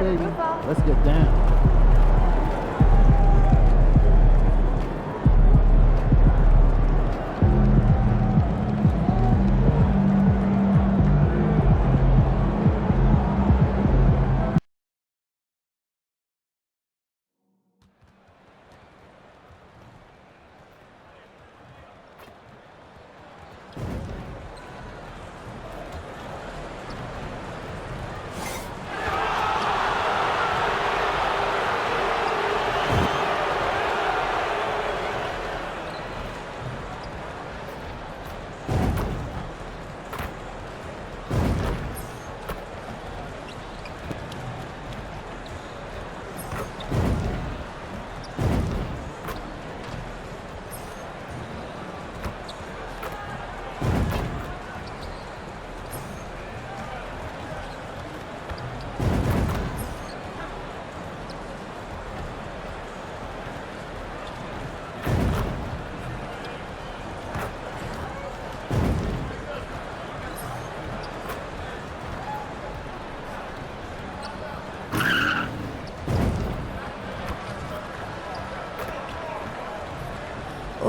baby. Let's get down.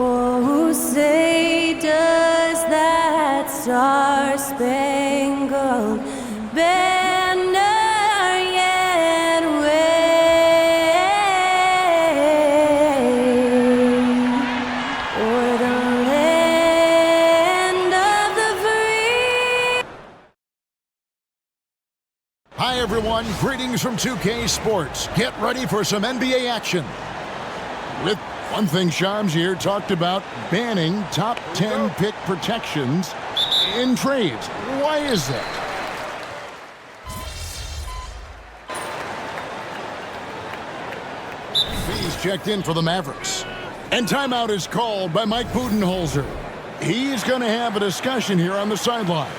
Oh, say does that star-spangled banner yet wave o'er the land of the free? Hi everyone, greetings from 2K Sports. Get ready for some NBA action. With one thing Shams here talked about, banning top 10 pick protections in trades. Why is that? He's checked in for the Mavericks. And timeout is called by Mike Budenholzer. He's going to have a discussion here on the sideline.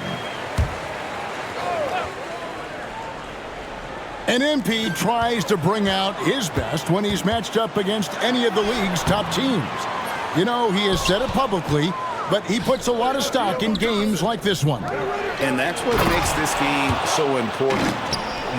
And MP tries to bring out his best when he's matched up against any of the league's top teams. You know, he has said it publicly, but he puts a lot of stock in games like this one. And that's what makes this game so important.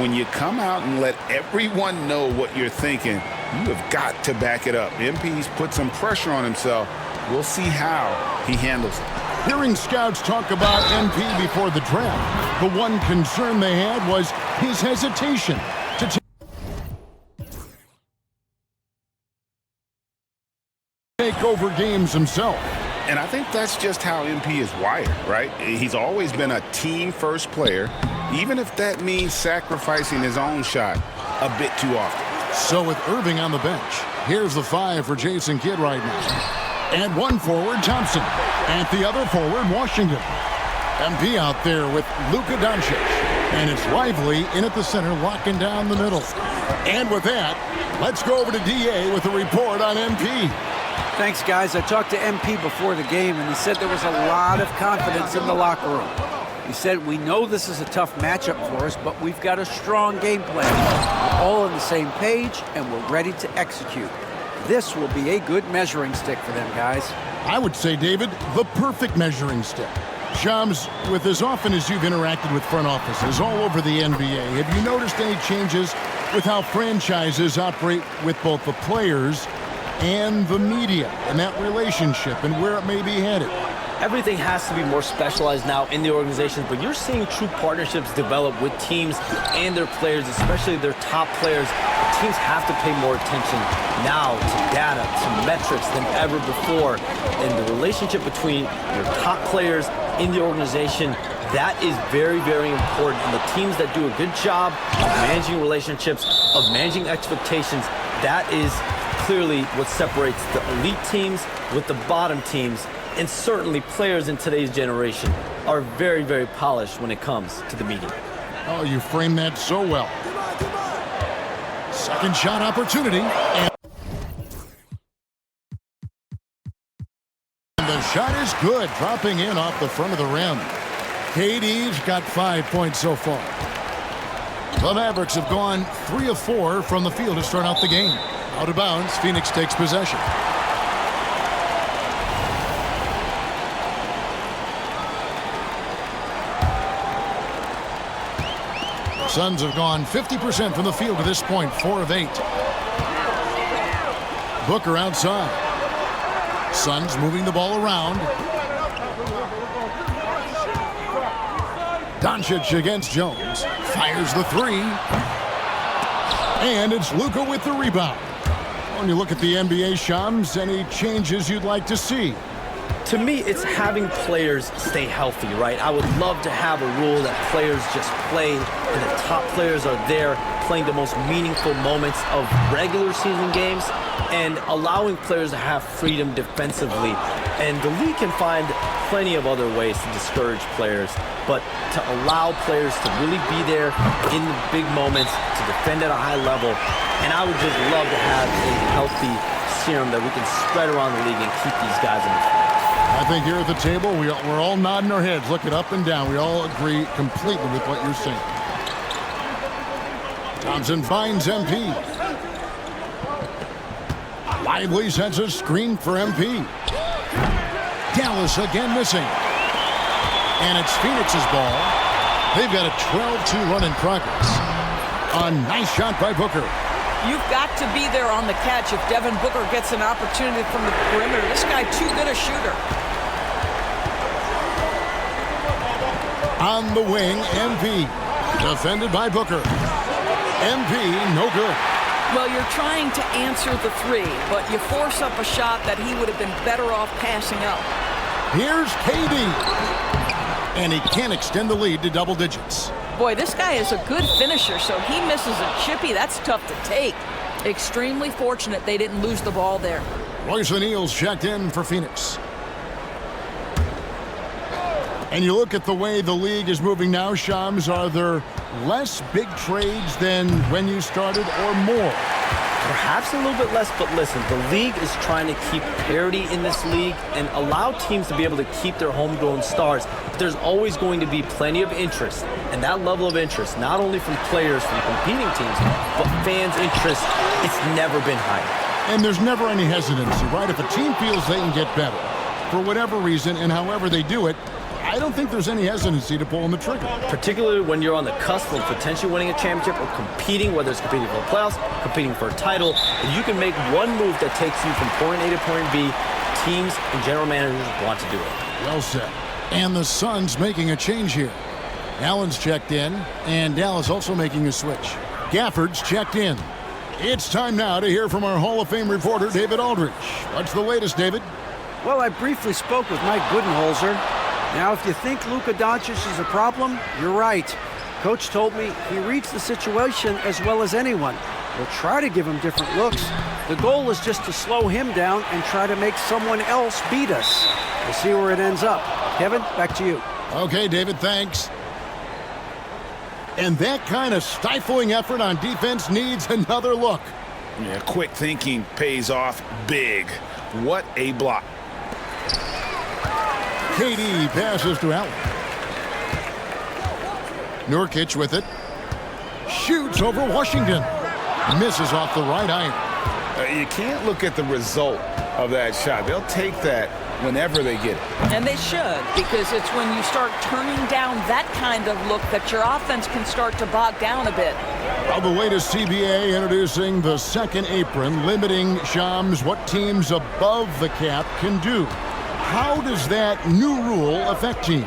When you come out and let everyone know what you're thinking, you have got to back it up. MP's put some pressure on himself. We'll see how he handles it. Hearing scouts talk about MP before the draft, the one concern they had was his hesitation to take over games himself. And I think that's just how MP is wired, right? He's always been a team-first player, even if that means sacrificing his own shot a bit too often. So with Irving on the bench, here's the 5 for Jason Kidd right now. And one forward, Thompson. And the other forward, Washington. MP out there with Luka Doncic. And it's Lively in at the center, locking down the middle. And with that, let's go over to DA with a report on MP. Thanks, guys. I talked to MP before the game, and he said there was a lot of confidence in the locker room. He said, we know this is a tough matchup for us, but we've got a strong game plan. We're all on the same page, and we're ready to execute. This will be a good measuring stick for them, guys. I would say, David, the perfect measuring stick. Shams, with as often as you've interacted with front offices all over the NBA, have you noticed any changes with how franchises operate with both the players and the media and that relationship and where it may be headed? Everything has to be more specialized now in the organizations, but you're seeing true partnerships develop with teams and their players, especially their top players. Teams have to pay more attention now to data, to metrics than ever before. And the relationship between your top players in the organization, that is very, very important. And the teams that do a good job of managing relationships, of managing expectations, that is clearly what separates the elite teams with the bottom teams. And certainly players in today's generation are very, very polished when it comes to the media. Oh, you framed that so well. Second shot opportunity. And the shot is good, dropping in off the front of the rim. KD's got 5 points so far. The Mavericks have gone 3 of 4 from the field to start out the game. Out of bounds, Phoenix takes possession. Suns have gone 50% from the field to this point, 4 of 8. Booker outside. Suns moving the ball around. Doncic against Jones. Fires the three. And it's Luka with the rebound. When you look at the NBA, Shams, any changes you'd like to see? To me, it's having players stay healthy, right? I would love to have a rule that players just play and the top players are there playing the most meaningful moments of regular season games and allowing players to have freedom defensively. And the league can find plenty of other ways to discourage players, but to allow players to really be there in the big moments, to defend at a high level. And I would just love to have a healthy serum that we can spread around the league and keep these guys in the fight. I think here at the table, we're all nodding our heads, looking up and down. We all agree completely with what you're saying. Thompson finds MP. Lively sends a screen for MP. Dallas again missing. And it's Phoenix's ball. They've got a 12-2 run in progress. A nice shot by Booker. You've got to be there on the catch if Devin Booker gets an opportunity from the perimeter. This guy too good a shooter. On the wing, MP. Defended by Booker. MP, no good. Well, you're trying to answer the three, but you force up a shot that he would have been better off passing up. Here's KD. And he can't extend the lead to double digits. Boy, this guy is a good finisher, so he misses a chippy. That's tough to take. Extremely fortunate they didn't lose the ball there. Royce O'Neal's checked in for Phoenix. And you look at the way the league is moving now, Shams, are there less big trades than when you started or more? Perhaps a little bit less, but listen, the league is trying to keep parity in this league and allow teams to be able to keep their homegrown stars. But there's always going to be plenty of interest, and that level of interest, not only from players from competing teams, but fans' interest, it's never been higher. And there's never any hesitancy, right? If a team feels they can get better, for whatever reason and however they do it, I don't think there's any hesitancy to pulling the trigger. Particularly when you're on the cusp of potentially winning a championship or competing, whether it's competing for the playoffs, competing for a title, and you can make one move that takes you from point A to point B. Teams and general managers want to do it. Well said. And the Suns making a change here. Allen's checked in, and Dallas also making a switch. Gafford's checked in. It's time now to hear from our Hall of Fame reporter, David Aldridge. What's the latest, David? Well, I briefly spoke with Mike Budenholzer. Now, if you think Luka Doncic is a problem, you're right. Coach told me he reads the situation as well as anyone. We'll try to give him different looks. The goal is just to slow him down and try to make someone else beat us. We'll see where it ends up. Kevin, back to you. Okay, David, thanks. And that kind of stifling effort on defense needs another look. Yeah, quick thinking pays off big. What a block. KD passes to Allen. Nurkic with it. Shoots over Washington. Misses off the right iron. You can't look at the result of that shot. They'll take that whenever they get it. And they should, because it's when you start turning down that kind of look that your offense can start to bog down a bit. Well, the latest CBA introducing the second apron, limiting, Shams, what teams above the cap can do. How does that new rule affect teams?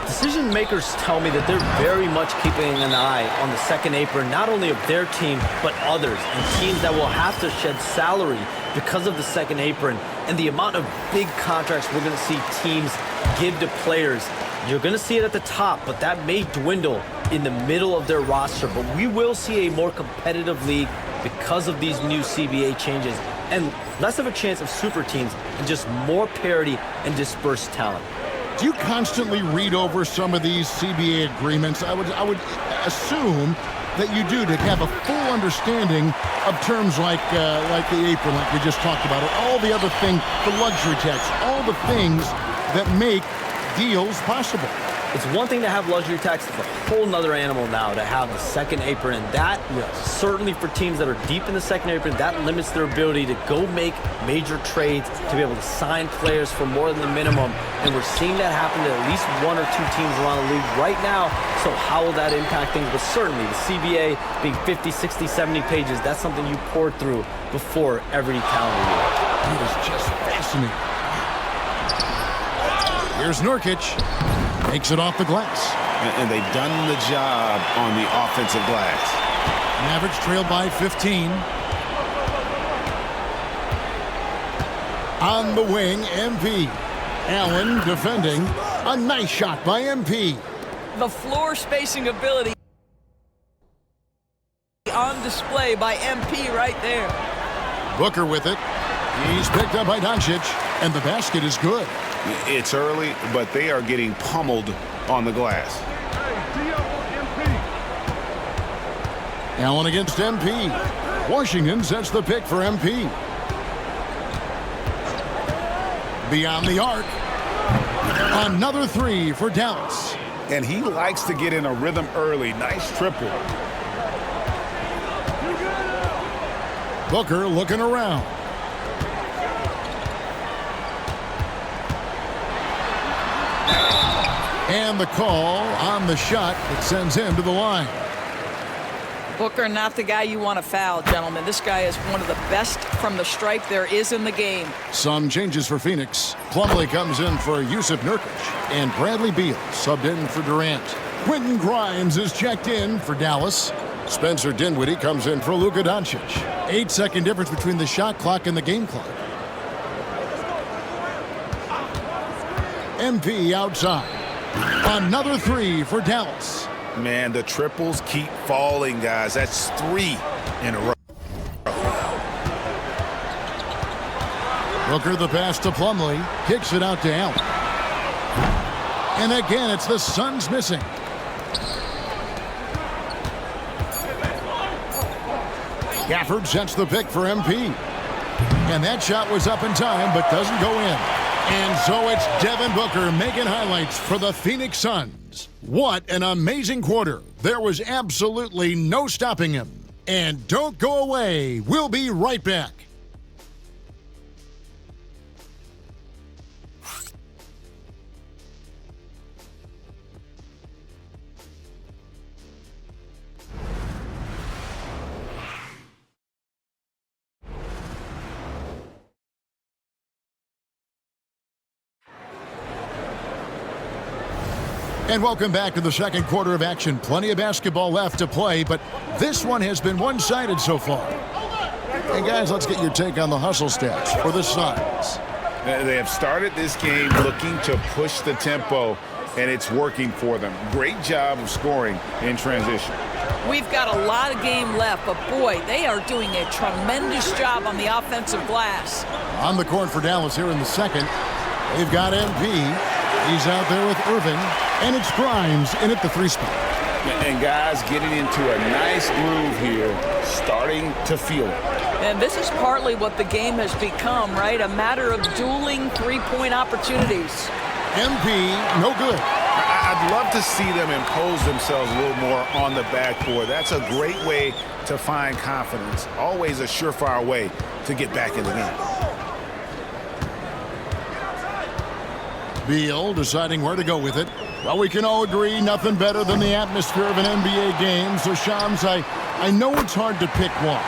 Decision makers tell me that they're very much keeping an eye on the second apron, not only of their team, but others, and teams that will have to shed salary because of the second apron and the amount of big contracts we're going to see teams give to players. You're going to see it at the top, but that may dwindle in the middle of their roster. But we will see a more competitive league because of these new CBA changes and less of a chance of super teams and just more parity and dispersed talent. Do you constantly read over some of these CBA agreements? I would assume that you do, to have a full understanding of terms like the apron, like we just talked about, or all the other things, the luxury tax, all the things that make deals possible. It's one thing to have luxury tax. It's a whole nother animal now to have the second apron. And that, certainly for teams that are deep in the second apron, that limits their ability to go make major trades, to be able to sign players for more than the minimum. And we're seeing that happen to at least one or two teams around the league right now. So how will that impact things? But certainly the CBA being 50, 60, 70 pages, that's something you pour through before every calendar year. It is just fascinating. Here's Nurkic. Takes it off the glass. And they've done the job on the offensive glass. Mavericks trailed by 15. On the wing, MP. Allen defending. A nice shot by MP. The floor spacing ability on display by MP right there. Booker with it. He's picked up by Doncic, and the basket is good. It's early, but they are getting pummeled on the glass. Allen against MP. Washington sets the pick for MP. Beyond the arc. Another three for Dallas. And he likes to get in a rhythm early. Nice triple. Booker looking around. And the call on the shot that sends him to the line. Booker, not the guy you want to foul, gentlemen. This guy is one of the best from the stripe there is in the game. Some changes for Phoenix. Plumlee comes in for Yusuf Nurkic, and Bradley Beal subbed in for Durant. Quentin Grimes is checked in for Dallas. Spencer Dinwiddie comes in for Luka Doncic. 8-second difference between the shot clock and the game clock. MP outside. Another three for Dallas. Man, the triples keep falling, guys. That's 3 in a row. Booker the pass to Plumlee. Kicks it out to Allen. And again, it's the Suns missing. Gafford sets the pick for MP. And that shot was up in time, but doesn't go in. And so it's Devin Booker making highlights for the Phoenix Suns. What an amazing quarter. There was absolutely no stopping him. And don't go away. We'll be right back. And welcome back to the second quarter of action. Plenty of basketball left to play, but this one has been one-sided so far. Hey, guys, let's get your take on the hustle stats for the Suns. They have started this game looking to push the tempo, and it's working for them. Great job of scoring in transition. We've got a lot of game left, but boy, they are doing a tremendous job on the offensive glass. On the court for Dallas here in the second, they've got MP. He's out there with Irving, and it's Grimes in at the 3 spot. And guys getting into a nice groove here, starting to feel it. And this is partly what the game has become, right? A matter of dueling three-point opportunities. MP, no good. I'd love to see them impose themselves a little more on the backboard. That's a great way to find confidence. Always a surefire way to get back in the game. Beal deciding where to go with it. Well, we can all agree nothing better than the atmosphere of an NBA game. So, Shams, I know it's hard to pick one,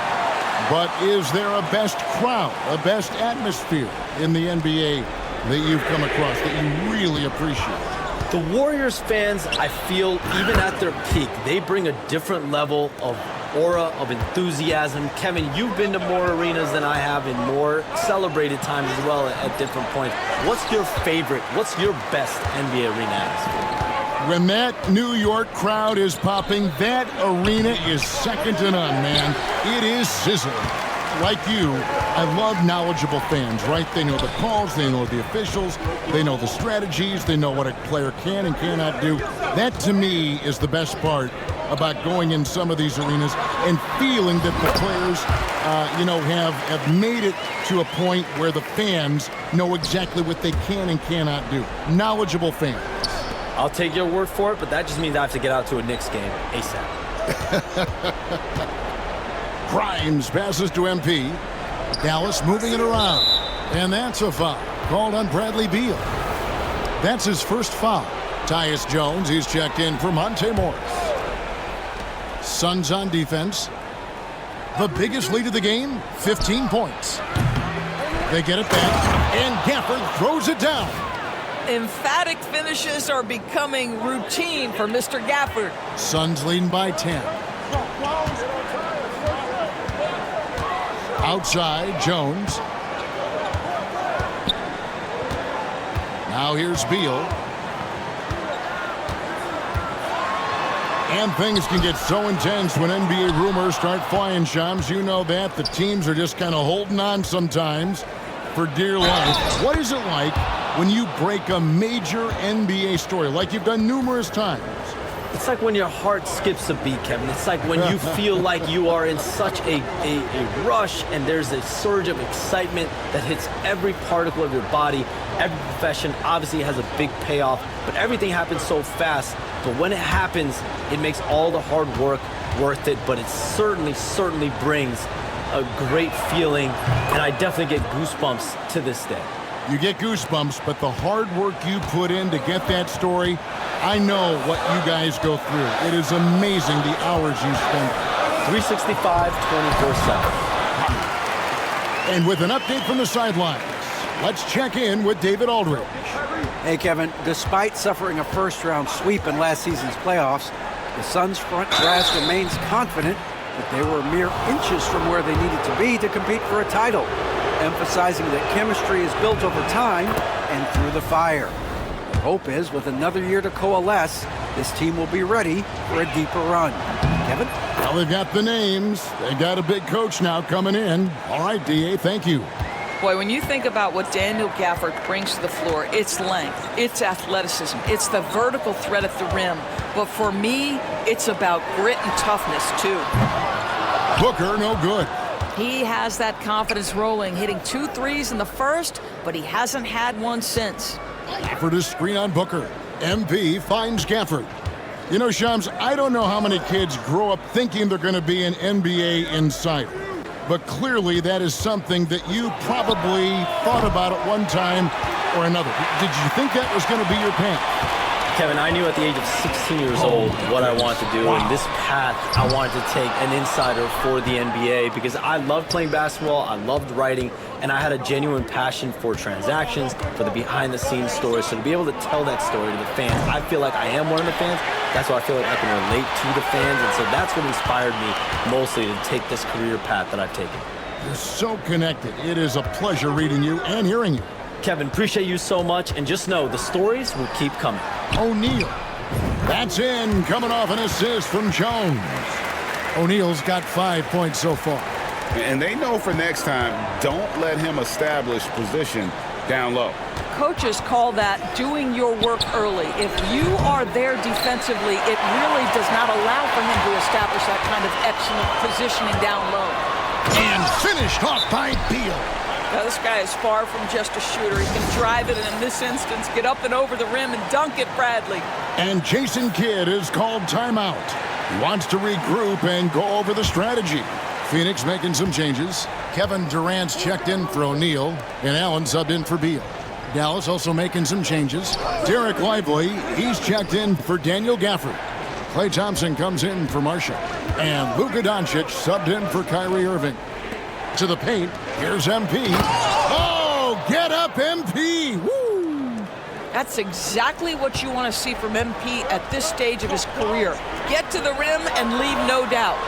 but is there a best crowd, a best atmosphere in the NBA that you've come across that you really appreciate? The Warriors fans, I feel, even at their peak, they bring a different level of aura, of enthusiasm. Kevin, you've been to more arenas than I have in more celebrated times as well at different points. What's your favorite, what's your best NBA arena atmosphere? When that New York crowd is popping, that arena is second to none, man. It is sizzling. Like you, I love knowledgeable fans, right? They know the calls, they know the officials, they know the strategies, they know what a player can and cannot do. That, to me, is the best part about going in some of these arenas and feeling that the players, have made it to a point where the fans know exactly what they can and cannot do. Knowledgeable fans. I'll take your word for it, but that just means I have to get out to a Knicks game ASAP. Grimes passes to MP. Dallas moving it around. And that's a foul called on Bradley Beal. That's his first foul. Tyus Jones, he's checked in for Monte Morris. Suns on defense. The biggest lead of the game, 15 points. They get it back, and Gafford throws it down. Emphatic finishes are becoming routine for Mr. Gafford. Suns leading by 10. Outside, Jones. Now here's Beal. And things can get so intense when NBA rumors start flying, Shams. You know that. The teams are just kind of holding on sometimes for dear life. What is it like when you break a major NBA story, like you've done numerous times? It's like when your heart skips a beat, Kevin. It's like when you feel like you are in such a rush and there's a surge of excitement that hits every particle of your body. Every profession obviously has a big payoff, but everything happens so fast. But when it happens, it makes all the hard work worth it, but it certainly brings a great feeling, and I definitely get goosebumps to this day. You get goosebumps, but the hard work you put in to get that story, I know what you guys go through. It is amazing the hours you spend. 365, 24/7. And with an update from the sidelines, let's check in with David Aldridge. Hey, Kevin, despite suffering a first-round sweep in last season's playoffs, the Suns' front brass remains confident that they were mere inches from where they needed to be to compete for a title, emphasizing that chemistry is built over time and through the fire. The hope is, with another year to coalesce, this team will be ready for a deeper run. Kevin? Well, they've got the names. They've got a big coach now coming in. All right, D.A., thank you. Boy, when you think about what Daniel Gafford brings to the floor, it's length, it's athleticism, it's the vertical threat at the rim. But for me, it's about grit and toughness, too. Booker, no good. He has that confidence rolling, hitting 2 threes in the first, but he hasn't had one since. Gafford is screen on Booker. MP finds Gafford. You know, Shams, I don't know how many kids grow up thinking they're going to be an NBA insider. But clearly that is something that you probably thought about at one time or another. Did you think that was going to be your path? Kevin, I knew at the age of 16 years old what I wanted to do, and this path I wanted to take an insider for the NBA because I loved playing basketball, I loved writing, and I had a genuine passion for transactions, for the behind-the-scenes stories. So to be able to tell that story to the fans, I feel like I am one of the fans. That's why I feel like I can relate to the fans, and so that's what inspired me mostly to take this career path that I've taken. You're so connected. It is a pleasure reading you and hearing you. Kevin, appreciate you so much, and just know the stories will keep coming. O'Neal. That's in, coming off an assist from Jones. O'Neal's got 5 points so far. And they know for next time, don't let him establish position down low. Coaches call that doing your work early. If you are there defensively, it really does not allow for him to establish that kind of excellent positioning down low. And finished off by Beal. Now, this guy is far from just a shooter. He can drive it, and in this instance, get up and over the rim and dunk it, Bradley. And Jason Kidd is called timeout. He wants to regroup and go over the strategy. Phoenix making some changes. Kevin Durant's checked in for O'Neal, and Allen subbed in for Beal. Dallas also making some changes. Derek Lively, he's checked in for Daniel Gafford. Klay Thompson comes in for Marshall. And Luka Doncic subbed in for Kyrie Irving. To the paint, here's MP. Oh, get up, MP! Woo! That's exactly what you want to see from MP at this stage of his career. Get to the rim and leave no doubt.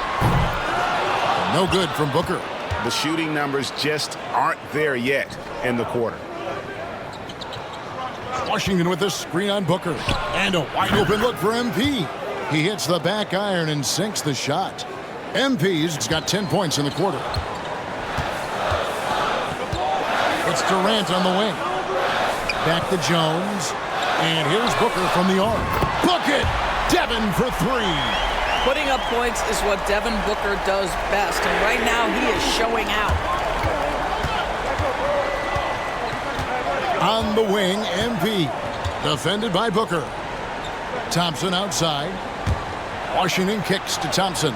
No good from Booker. The shooting numbers just aren't there yet in the quarter. Washington with a screen on Booker. And a wide open look for MP. He hits the back iron and sinks the shot. MP's got 10 points in the quarter. It's Durant on the wing. Back to Jones. And here's Booker from the arc. Bucket! Devin for 3. Putting up points is what Devin Booker does best, and right now he is showing out. On the wing, MP. Defended by Booker. Thompson outside. Washington kicks to Thompson.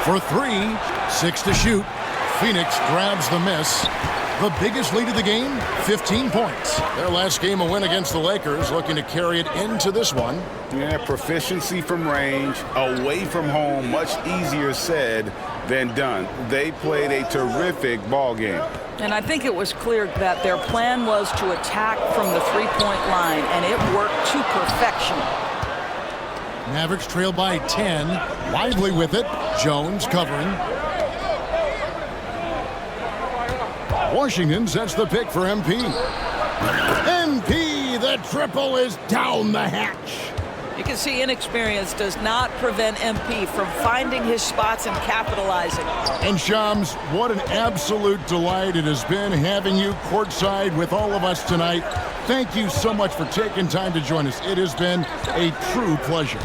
For three, 6 to shoot. Phoenix grabs the miss. The biggest lead of the game, 15 points. Their last game, a win against the Lakers, looking to carry it into this one. Yeah, proficiency from range, away from home, much easier said than done. They played a terrific ball game. And I think it was clear that their plan was to attack from the three-point line, and it worked to perfection. Mavericks trail by 10. Lively with it. Jones covering. Washington sets the pick for MP. MP, the triple is down the hatch. You can see inexperience does not prevent MP from finding his spots and capitalizing. And Shams, what an absolute delight it has been having you courtside with all of us tonight. Thank you so much for taking time to join us. It has been a true pleasure.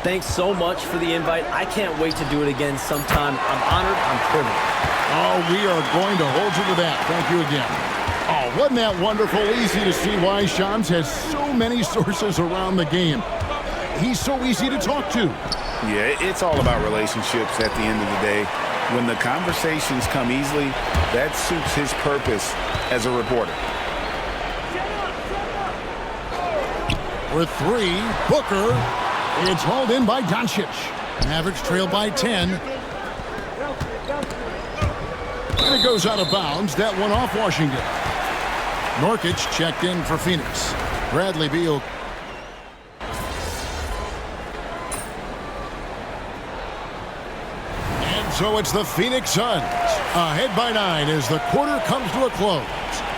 Thanks so much for the invite. I can't wait to do it again sometime. I'm honored. I'm privileged. Oh, we are going to hold you to that. Thank you again. Oh, wasn't that wonderful? Easy to see why Shams has so many sources around the game. He's so easy to talk to. Yeah, it's all about relationships at the end of the day. When the conversations come easily, that suits his purpose as a reporter. For three, Booker. It's hauled in by Doncic. Mavericks trail by 10. And it goes out of bounds. That one off Washington. Nurkic checked in for Phoenix. Bradley Beal. And so it's the Phoenix Suns. Ahead by 9 as the quarter comes to a close.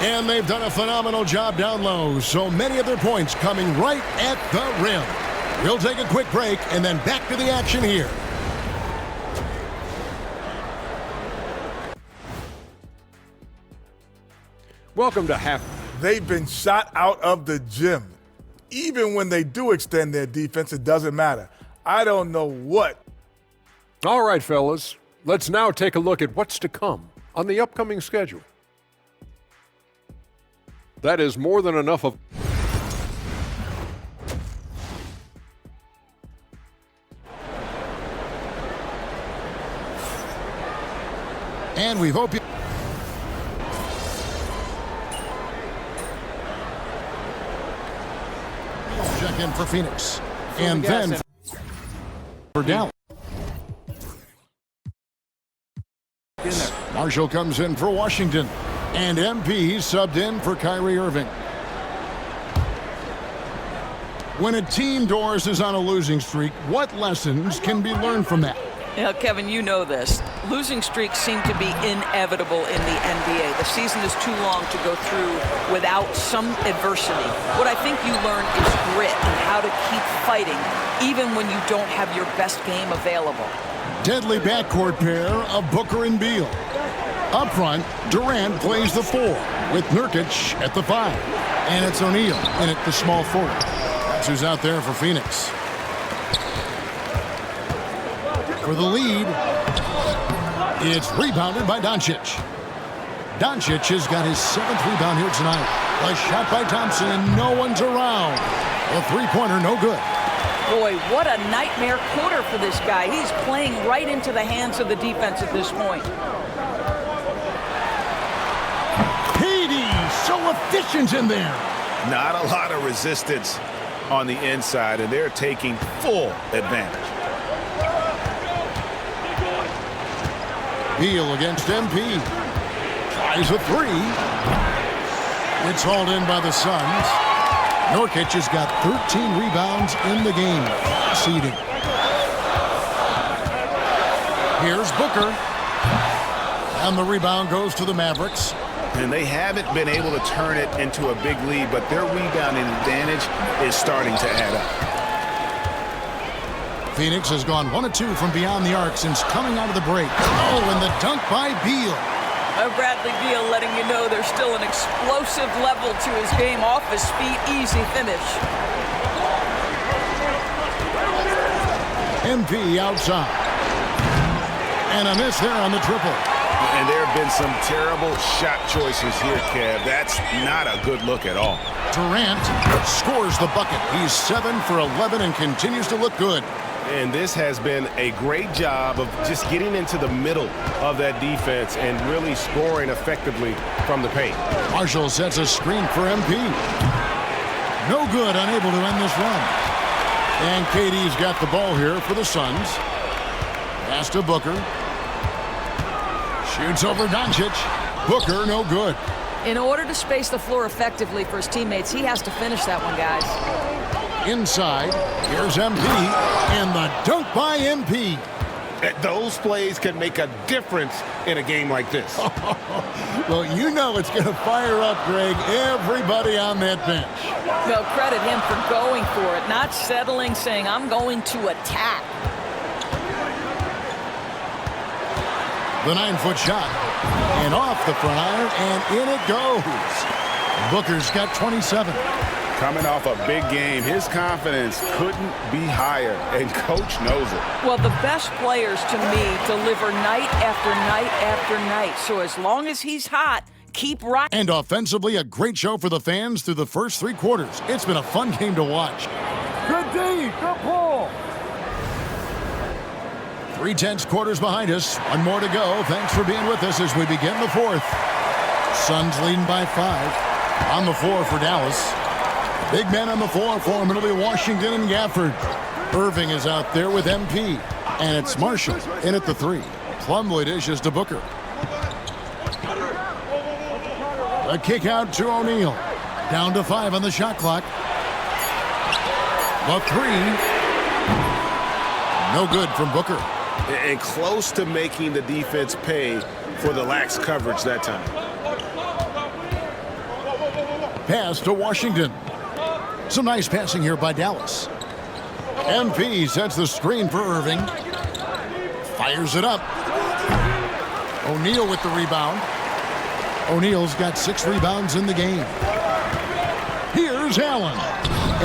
And they've done a phenomenal job down low. So many of their points coming right at the rim. We'll take a quick break and then back to the action here. Welcome to half. They've been shot out of the gym. Even when they do extend their defense, it doesn't matter. I don't know what. All right, fellas. Let's now take a look at what's to come on the upcoming schedule. That is more than enough of. And we hope you. Check in for Phoenix. And then for Dallas. Marshall comes in for Washington. And MP subbed in for Kyrie Irving. When a team, Doris, is on a losing streak, what lessons can be learned from that? Yeah, Kevin, you know this. Losing streaks seem to be inevitable in the NBA. The season is too long to go through without some adversity. What I think you learn is grit and how to keep fighting even when you don't have your best game available. Deadly backcourt pair of Booker and Beal. Up front, Durant plays the 4 with Nurkic at the 5. And it's O'Neal in at the small forward. That's who's out there for Phoenix. For the lead, it's rebounded by Doncic. Doncic has got his 7th rebound here tonight. A shot by Thompson, and no one's around. A three-pointer, no good. Boy, what a nightmare quarter for this guy. He's playing right into the hands of the defense at this point. Petey, so efficient in there. Not a lot of resistance on the inside, and they're taking full advantage. Beal against MP. Tries a 3. It's hauled in by the Suns. Nurkic has got 13 rebounds in the game. Seeding. Here's Booker. And the rebound goes to the Mavericks. And they haven't been able to turn it into a big lead, but their rebounding advantage is starting to add up. Phoenix has gone 1 of 2 from beyond the arc since coming out of the break. Oh, and the dunk by Beal. Bradley Beal letting you know there's still an explosive level to his game. Off his feet, easy finish. MP outside. And a miss there on the triple. And there have been some terrible shot choices here, Kev. That's not a good look at all. Durant scores the bucket. He's 7 for 11 and continues to look good. And this has been a great job of just getting into the middle of that defense and really scoring effectively from the paint. Marshall sets a screen for MP. No good, unable to end this run. And KD's got the ball here for the Suns. Pass to Booker. Shoots over Doncic. Booker, no good. In order to space the floor effectively for his teammates, he has to finish that one, guys. Inside, here's MP, and the dunk by MP. Those plays can make a difference in a game like this. Well, you know it's going to fire up, Greg, everybody on that bench. Well, credit him for going for it, not settling, saying, I'm going to attack. The 9-foot shot, and off the front iron, and in it goes. Booker's got 27. Coming off a big game, his confidence couldn't be higher, and Coach knows it. Well, the best players, to me, deliver night after night after night. So as long as he's hot, keep rocking. And offensively, a great show for the fans through the first 3 quarters. It's been a fun game to watch. Good D. Good pull. 3/10 quarters behind us. One more to go. Thanks for being with us as we begin the 4th. Suns leading by 5. On the floor for Dallas. Big men on the floor for him. It'll be Washington and Gafford. Irving is out there with MP. And it's Marshall in at the 3. Plumlee dishes to Booker. A kick out to O'Neal. Down to 5 on the shot clock. The 3. No good from Booker. And close to making the defense pay for the lax coverage that time. Pass to Washington. Some nice passing here by Dallas. MP sets the screen for Irving. Fires it up. O'Neal with the rebound. O'Neal's got 6 rebounds in the game. Here's Allen.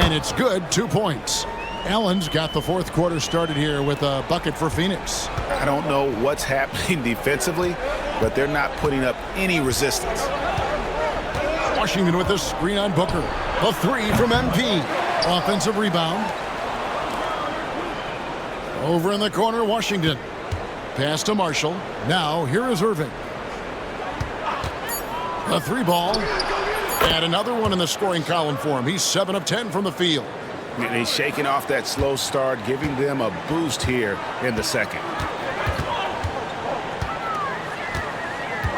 And it's good, 2 points. Allen's got the 4th quarter started here with a bucket for Phoenix. I don't know what's happening defensively, but they're not putting up any resistance. Washington with the screen on Booker. The 3 from MP. Offensive rebound. Over in the corner, Washington. Pass to Marshall. Now, here is Irving. A 3 ball. And another one in the scoring column for him. He's 7 of 10 from the field. And he's shaking off that slow start, giving them a boost here in the 2nd.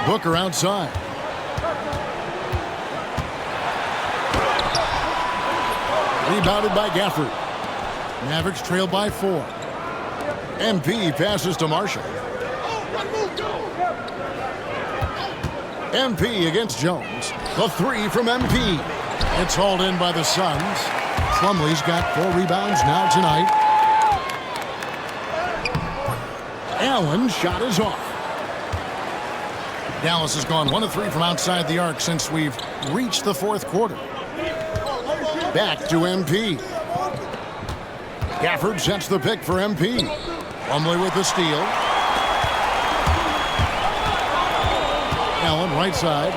Booker outside. Rebounded by Gafford. Mavericks trail by 4. MP passes to Marshall. MP against Jones. The 3 from MP. It's hauled in by the Suns. Plumlee's got 4 rebounds now tonight. Allen's shot is off. Dallas has gone 1 of 3 from outside the arc since we've reached the 4th quarter. Back to MP. Gafford sets the pick for MP. Plumlee with the steal. Allen right side.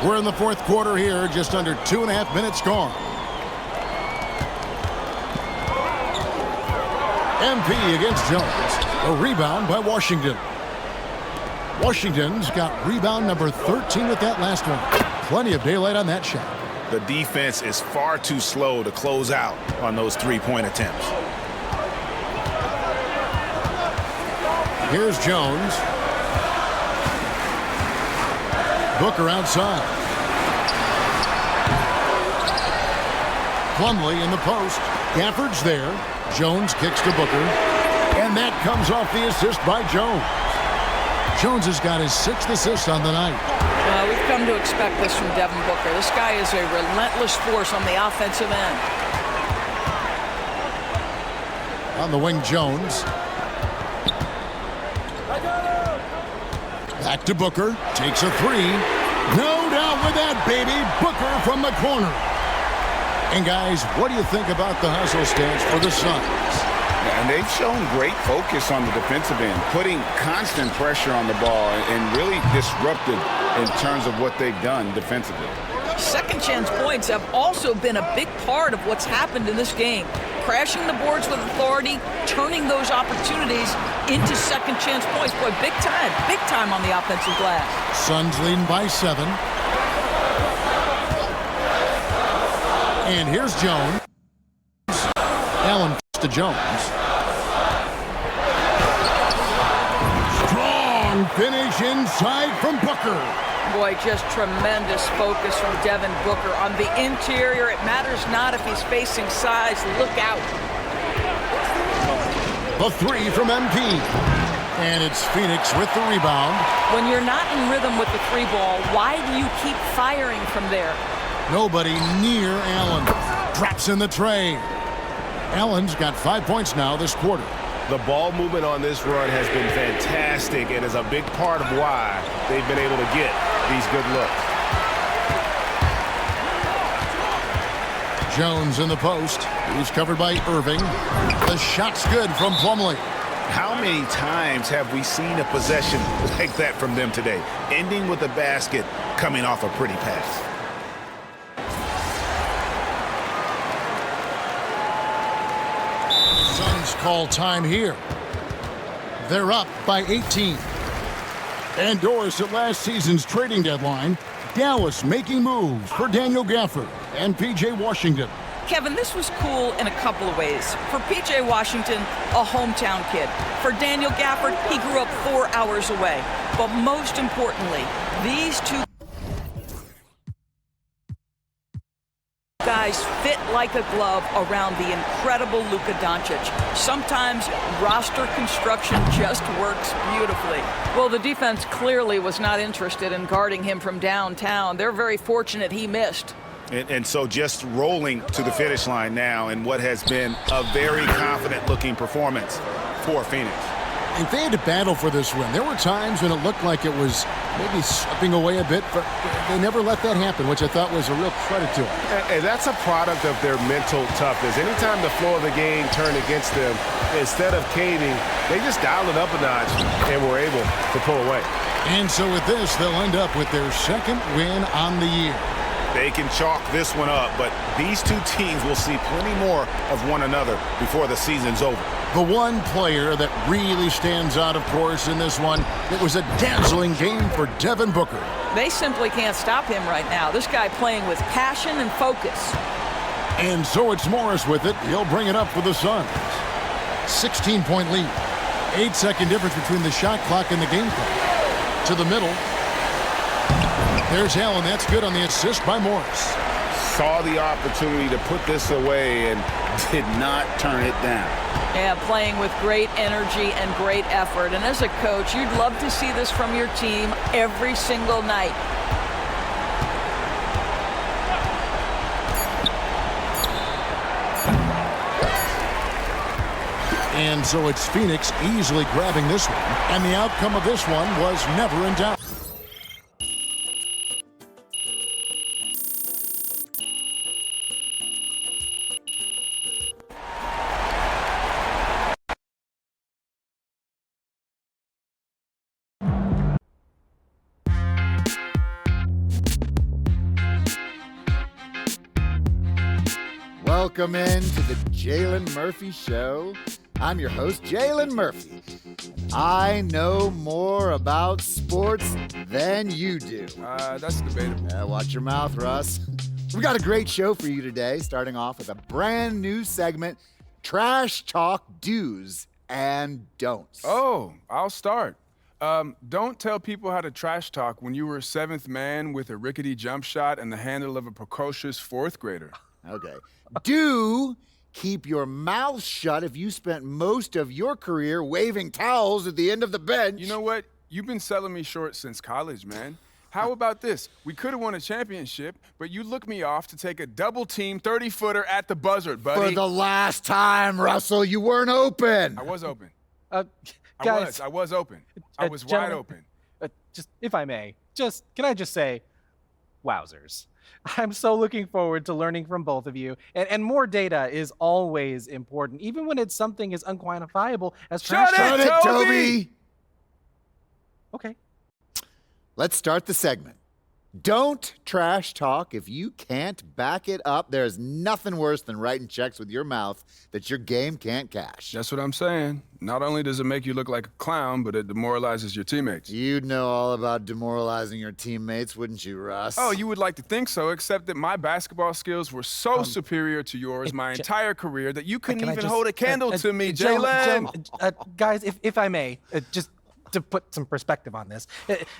We're in the 4th quarter here, just under 2.5 minutes gone. MP against Jones. A rebound by Washington. Washington's got rebound number 13 with that last one. Plenty of daylight on that shot. The defense is far too slow to close out on those 3-point attempts. Here's Jones. Booker outside. Plumlee in the post. Gafford's there. Jones kicks to Booker. And that comes off the assist by Jones. Jones has got his 6th assist on the night. We've come to expect this from Devin Booker. This guy is a relentless force on the offensive end. On the wing, Jones. Back to Booker. Takes a 3. No doubt with that, baby. Booker from the corner. And guys, what do you think about the hustle stance for the Suns? And they've shown great focus on the defensive end, putting constant pressure on the ball and really disruptive in terms of what they've done defensively. Second chance points have also been a big part of what's happened in this game. Crashing the boards with authority, turning those opportunities into second chance points. Boy, big time on the offensive glass. Suns leading by 7. And here's Jones. Allen to Jones. Strong finish inside from Booker. Boy, just tremendous focus from Devin Booker. On the interior, it matters not if he's facing size. Look out. The 3 from MP. And it's Phoenix with the rebound. When you're not in rhythm with the 3 ball, why do you keep firing from there? Nobody near Allen. Drops in the tray. Allen's got 5 points now this quarter. The ball movement on this run has been fantastic and is a big part of why they've been able to get these good looks. Jones in the post. He's covered by Irving. The shot's good from Plumlee. How many times have we seen a possession like that from them today, ending with a basket coming off a pretty pass? Suns call time here. They're up by 18. And Doris at last season's trading deadline, Dallas making moves for Daniel Gafford and P.J. Washington. Kevin, this was cool in a couple of ways. For P.J. Washington, a hometown kid. For Daniel Gafford, he grew up 4 hours away. But most importantly, these two guys fit like a glove around the incredible Luka Doncic. Sometimes roster construction just works beautifully. Well, the defense clearly was not interested in guarding him from downtown. They're very fortunate he missed. And so just rolling to the finish line now in what has been a very confident-looking performance for Phoenix. If they had to battle for this win, there were times when it looked like it was maybe slipping away a bit, but they never let that happen, which I thought was a real credit to them. And that's a product of their mental toughness. Anytime the flow of the game turned against them, instead of caving, they just dialed it up a notch and were able to pull away. And so with this, they'll end up with their second win on the year. They can chalk this one up, but these two teams will see plenty more of one another before the season's over. The one player that really stands out, of course, in this one, it was a dazzling game for Devin Booker. They simply can't stop him right now. This guy playing with passion and focus. And so it's Morris with it. He'll bring it up for the Suns. 16-point lead. 8-second difference between the shot clock and the game clock. To the middle. There's Allen. That's good on the assist by Morris. Saw the opportunity to put this away and did not turn it down. Yeah, playing with great energy and great effort. And as a coach, you'd love to see this from your team every single night. And so it's Phoenix easily grabbing this one. And the outcome of this one was never in doubt. Welcome in to the Jalen Murphy Show. I'm your host, Jalen Murphy. I know more about sports than you do. That's debatable. Watch your mouth, Russ. We got a great show for you today, starting off with a brand new segment, Trash Talk Do's and Don'ts. Oh, I'll start. Don't tell people how to trash talk when you were a seventh man with a rickety jump shot and the handle of a precocious fourth grader. Okay. Do keep your mouth shut if you spent most of your career waving towels at the end of the bench. You know what? You've been selling me short since college, man. How about this? We could have won a championship, but you looked me off to take a double-team 30-footer at the buzzer, buddy. For the last time, Russell, you weren't open. I was open. Guys, I was open. I was wide gentlemen, open. Just, if I may, can I just say, Wowzers. I'm so looking forward to learning from both of you. And more data is always important, even when it's something as unquantifiable as trash talk. Shut it, Toby! Okay. Let's start the segment. Don't trash talk if you can't back it up. There's nothing worse than writing checks with your mouth that your game can't cash. That's what I'm saying. Not only does it make you look like a clown, but it demoralizes your teammates. You'd know all about demoralizing your teammates, wouldn't you, Russ? Oh, you would like to think so, except that my basketball skills were so superior to yours my entire career that you couldn't even hold a candle to me, Jalen. Guys, if I may, just to put some perspective on this,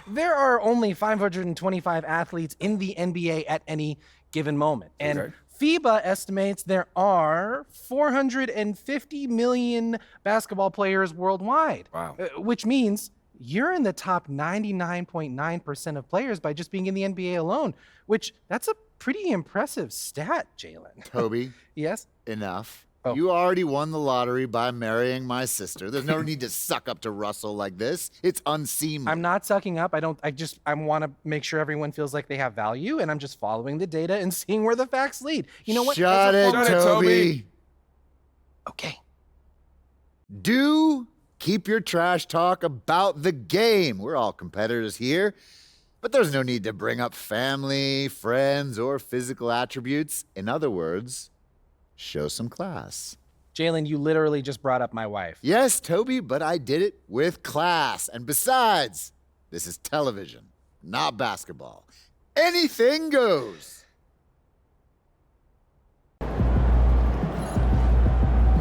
there are only 525 athletes in the NBA at any given moment. And FIBA estimates there are 450 million basketball players worldwide. Wow. Which means you're in the top 99.9% of players by just being in the NBA alone, which that's a pretty impressive stat, Jalen. Toby. Yes? Enough. Oh. You already won the lottery by marrying my sister. There's no need to suck up to Russell like this. It's unseemly. I'm not sucking up. I want to make sure everyone feels like they have value, and I'm just following the data and seeing where the facts lead. You know what? Shut it, Toby. Okay. Do keep your trash talk about the game. We're all competitors here, but there's no need to bring up family, friends, or physical attributes. In other words, show some class. Jalen, you literally just brought up my wife. Yes, Toby, but I did it with class. And besides, this is television, not basketball. Anything goes.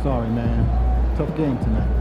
Sorry, man. Tough game tonight.